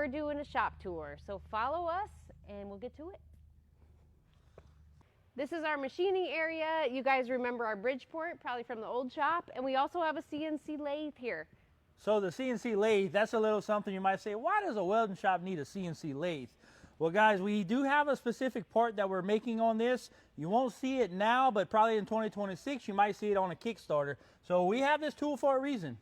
we're doing a shop tour. So follow us and we'll get to it. This is our machining area. You guys remember our Bridgeport, probably from the old shop. And we also have a CNC lathe here. So the CNC lathe, that's a little something you might say, why does a welding shop need a CNC lathe? Well guys, we do have a specific part that we're making on this. You won't see it now, but probably in 2026, you might see it on a Kickstarter. So we have this tool for a reason.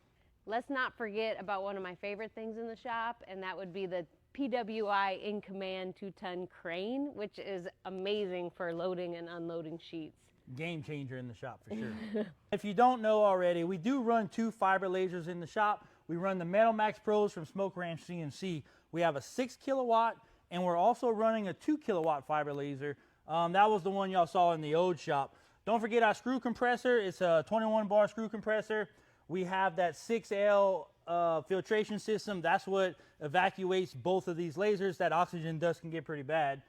Let's not forget about one of my favorite things in the shop, and that would be the PWI In Command 2-ton crane, which is amazing for loading and unloading sheets. Game changer in the shop for sure. If you don't know already, we do run 2 fiber lasers in the shop. We run the Metal Max Pros from Smoke Ranch CNC. We have a 6 kilowatt, and we're also running a 2 kilowatt fiber laser. That was the one y'all saw in the old shop. Don't forget our screw compressor. It's a 21 bar screw compressor. We have that 6L filtration system. That's what evacuates both of these lasers. That oxygen dust can get pretty bad.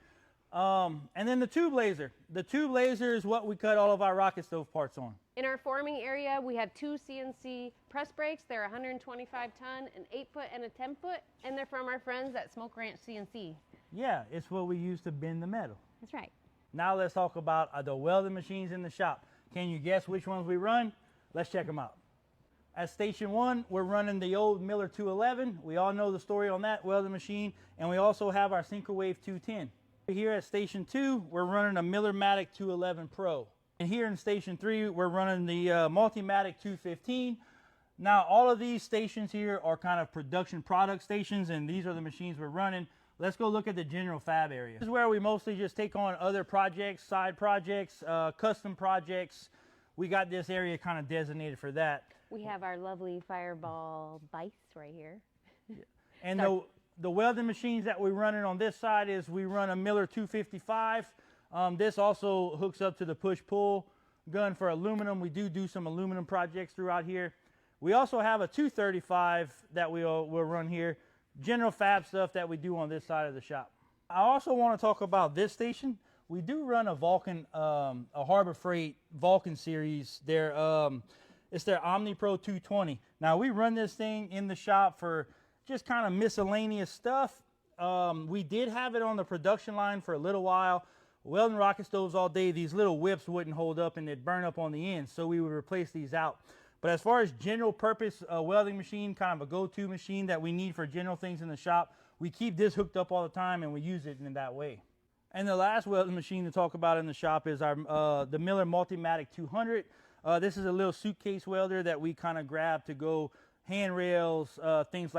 And then the tube laser. The tube laser is what we cut all of our rocket stove parts on. In our forming area, we have 2 CNC press brakes. They're 125 ton, an 8-foot and a 10-foot, and they're from our friends at Smoke Ranch CNC. Yeah, it's what we use to bend the metal. That's right. Now let's talk about the welding machines in the shop. Can you guess which ones we run? Let's check them out. At Station 1, we're running the old Miller 211. We all know the story on that welding machine, and we also have our Syncrowave 210. Here at Station 2, we're running a Miller-Matic 211 Pro. And here in Station 3, we're running the Multimatic 215. Now, all of these stations here are kind of production product stations, and these are the machines we're running. Let's go look at the general fab area. This is where we mostly just take on other projects, side projects, custom projects. We got this area kind of designated for that. We have our lovely Fireball Vice right here. Yeah. And the welding machines that we're running on this side is we run a Miller 255. This also hooks up to the push-pull gun for aluminum. We do some aluminum projects throughout here. We also have a 235 that we'll run here. General fab stuff that we do on this side of the shop. I also want to talk about this station. We do run a Vulcan, a Harbor Freight Vulcan series. It's their OmniPro 220. Now we run this thing in the shop for just kind of miscellaneous stuff. We did have it on the production line for a little while. Welding rocket stoves all day, these little whips wouldn't hold up and they'd burn up on the end, so we would replace these out. But as far as general purpose welding machine, kind of a go-to machine that we need for general things in the shop, we keep this hooked up all the time and we use it in that way. And the last welding machine to talk about in the shop is our the Miller Multimatic 200. This is a little suitcase welder that we kind of grab to go handrails, things like